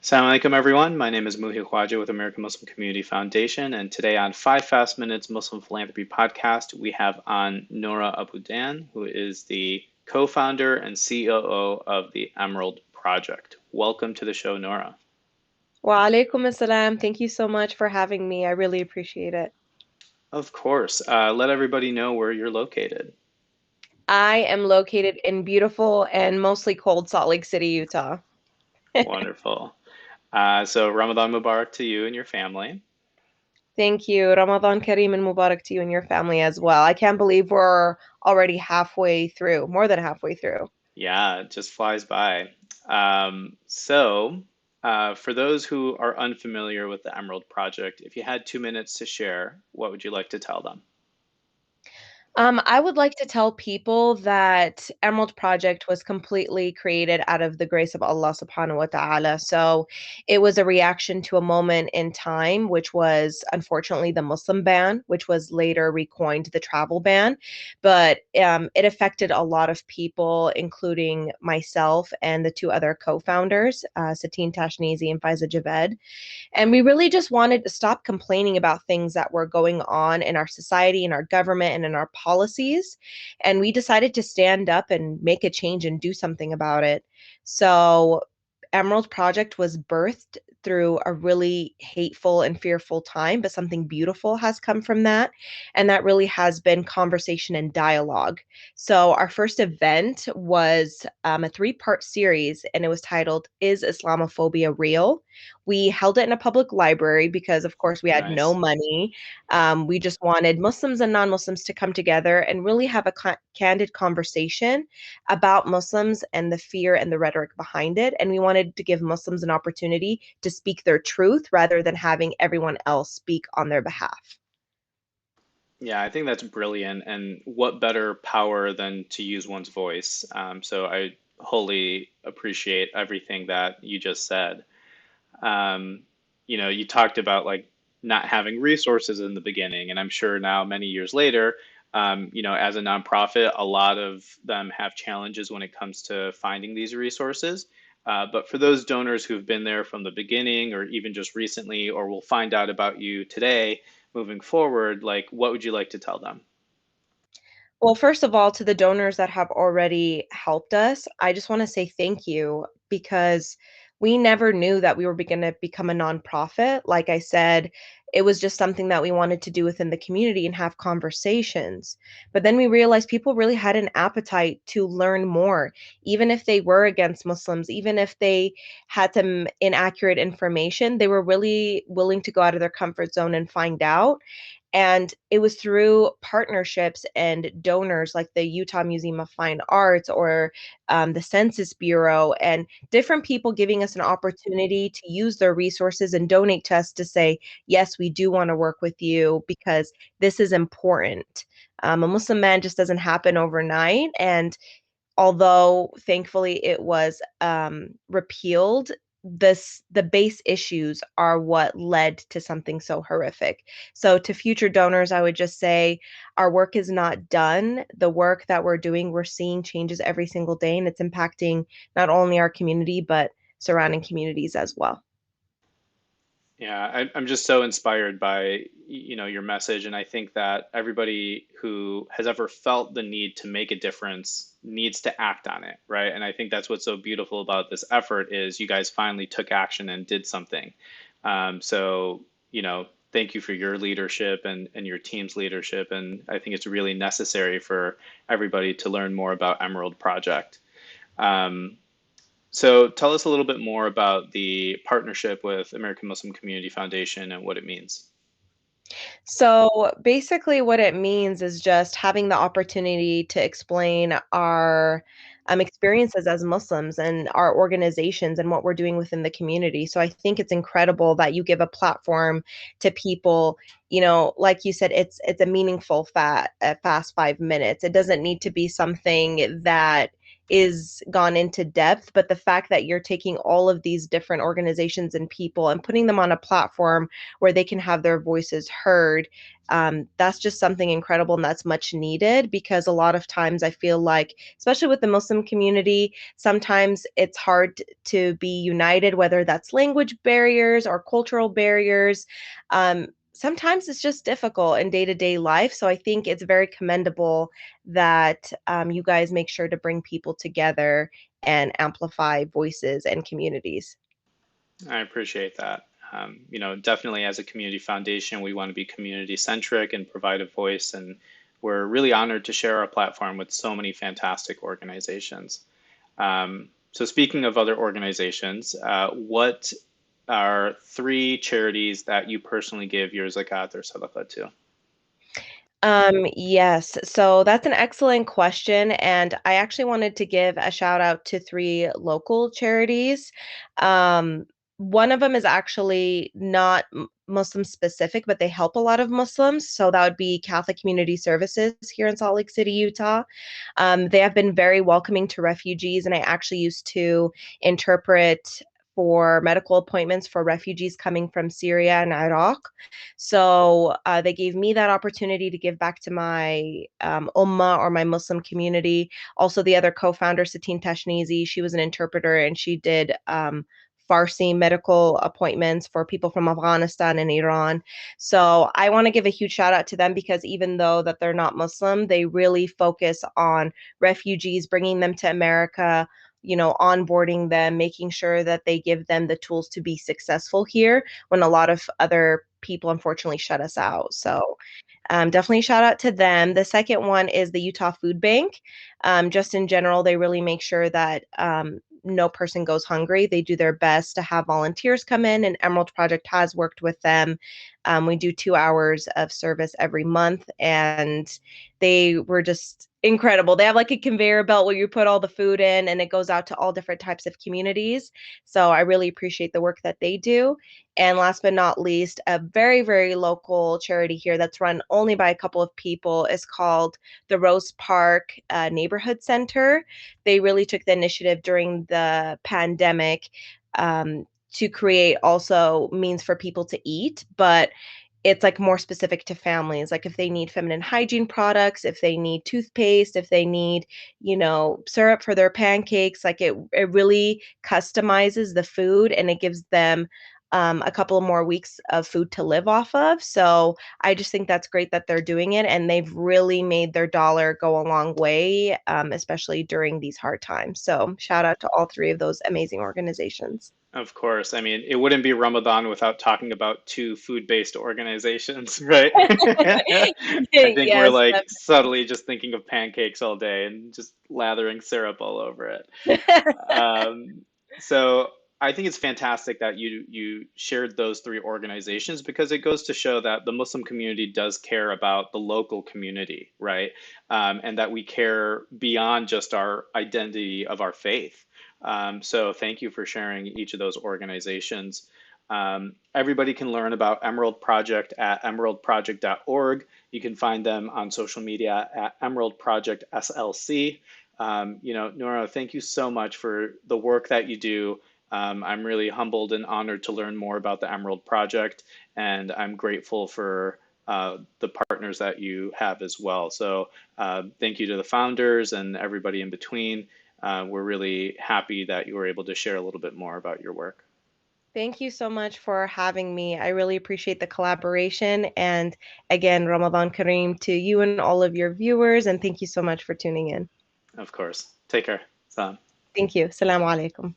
Assalamu alaikum, everyone. My name is Muhi Khwaja with American Muslim Community Foundation, and today on 5 Fast Minutes Muslim Philanthropy Podcast, we have on Nora Abudan, who is the co-founder and COO of the Emerald Project. Welcome to the show, Nora. Wa alaikum assalam. Thank you so much for having me. I really appreciate it. Of course, let everybody know where you're located. I am located in beautiful and mostly cold Salt Lake City, Utah. Wonderful. So Ramadan Mubarak to you and your family. Thank you. Ramadan Kareem and Mubarak to you and your family as well. I can't believe we're already halfway through, more than halfway through. Yeah, it just flies by. For those who are unfamiliar with the Emerald Project, if you had 2 minutes to share, what would you like to tell them? I would like to tell people that Emerald Project was completely created out of the grace of Allah subhanahu wa ta'ala. So it was a reaction to a moment in time, which was unfortunately the Muslim ban, which was later recoined the travel ban. But it affected a lot of people, including myself and the two other co-founders, Satine Tashnizi and Faiza Javed. And we really just wanted to stop complaining about things that were going on in our society, in our government, and in our policies. And we decided to stand up and make a change and do something about it. So, Emerald Project was birthed through a really hateful and fearful time, but something beautiful has come from that. And that really has been conversation and dialogue. So, our first event was a three-part series, and it was titled Is Islamophobia Real? We held it in a public library because, of course, we had no Nice. money. We just wanted Muslims and non Muslims to come together and really have a candid conversation about Muslims and the fear and the rhetoric behind it. And we wanted to give Muslims an opportunity to speak their truth rather than having everyone else speak on their behalf. Yeah, I think that's brilliant. And what better power than to use one's voice? So I wholly appreciate everything that you just said. Um, you talked about like not having resources in the beginning, and I'm sure now, many years later, as a nonprofit, a lot of them have challenges when it comes to finding these resources. But for those donors who've been there from the beginning, or even just recently, or will find out about you today, moving forward, like what would you like to tell them? Well, first of all, to the donors that have already helped us, I just want to say thank you because we never knew that we were going to become a nonprofit. Like I said, it was just something that we wanted to do within the community and have conversations. But then we realized people really had an appetite to learn more, even if they were against Muslims, even if they had some inaccurate information, they were really willing to go out of their comfort zone and find out. And it was through partnerships and donors like the Utah Museum of Fine Arts or the Census Bureau and different people giving us an opportunity to use their resources and donate to us to say, yes, we do want to work with you because this is important. A Muslim man just doesn't happen overnight. And although thankfully it was repealed, the base issues are what led to something so horrific. So to future donors, I would just say our work is not done. The work that we're doing, we're seeing changes every single day, and it's impacting not only our community but surrounding communities as well. Yeah, I'm just so inspired by, your message, and I think that everybody who has ever felt the need to make a difference needs to act on it, right? And I think that's what's so beautiful about this effort is you guys finally took action and did something. Thank you for your leadership and your team's leadership, and I think it's really necessary for everybody to learn more about Emerald Project. Um, so tell us a little bit more about the partnership with American Muslim Community Foundation and what it means. So basically, what it means is just having the opportunity to explain our experiences as Muslims and our organizations and what we're doing within the community. So I think it's incredible that you give a platform to people. Like you said, it's a meaningful fast 5 minutes. It doesn't need to be something that is gone into depth, but the fact that you're taking all of these different organizations and people and putting them on a platform where they can have their voices heard, that's just something incredible and that's much needed because a lot of times I feel like, especially with the Muslim community, sometimes it's hard to be united, whether that's language barriers or cultural barriers. Sometimes it's just difficult in day to day life. So I think it's very commendable that you guys make sure to bring people together and amplify voices and communities. I appreciate that. Definitely as a community foundation, we want to be community centric and provide a voice, and we're really honored to share our platform with so many fantastic organizations. So speaking of other organizations, what are three charities that you personally give your zakat or sadaqah to? Yes, so that's an excellent question, and I actually wanted to give a shout out to three local charities. Um, One of them is actually not Muslim specific, but they help a lot of Muslims. So that would be Catholic Community Services here in Salt Lake City, Utah. They have been very welcoming to refugees, and I actually used to interpret for medical appointments for refugees coming from Syria and Iraq. So they gave me that opportunity to give back to my ummah or my Muslim community. Also, the other co-founder, Satine Tashnizi, she was an interpreter and she did Farsi medical appointments for people from Afghanistan and Iran. So I want to give a huge shout out to them because even though that they're not Muslim, they really focus on refugees, bringing them to America, onboarding them, making sure that they give them the tools to be successful here when a lot of other people unfortunately shut us out. So definitely shout out to them. The second one is the Utah Food Bank. Just in general, they really make sure that no person goes hungry. They do their best to have volunteers come in, and Emerald Project has worked with them. We do 2 hours of service every month, and they were just incredible. They have like a conveyor belt where you put all the food in, and it goes out to all different types of communities. So I really appreciate the work that they do. And last but not least, a very, very local charity here that's run only by a couple of people is called the Rose Park Neighborhood Center. They really took the initiative during the pandemic to create also means for people to eat, but it's like more specific to families. Like if they need feminine hygiene products, if they need toothpaste, if they need, syrup for their pancakes, like it really customizes the food and it gives them a couple of more weeks of food to live off of. So I just think that's great that they're doing it and they've really made their dollar go a long way, especially during these hard times. So shout out to all three of those amazing organizations. Of course. I mean, it wouldn't be Ramadan without talking about two food-based organizations, right? I think we're Yes. like subtly just thinking of pancakes all day and just lathering syrup all over it. Um, so I think it's fantastic that you shared those three organizations because it goes to show that the Muslim community does care about the local community, right? And that we care beyond just our identity of our faith. So thank you for sharing each of those organizations. Everybody can learn about Emerald Project at emeraldproject.org. You can find them on social media at Emerald Project SLC. Nora, thank you so much for the work that you do. I'm really humbled and honored to learn more about the Emerald Project, and I'm grateful for the partners that you have as well. So thank you to the founders and everybody in between. We're really happy that you were able to share a little bit more about your work. Thank you so much for having me. I really appreciate the collaboration. And again, Ramadan Kareem to you and all of your viewers. And thank you so much for tuning in. Of course. Take care. Salam. Thank you. Assalamu alaikum.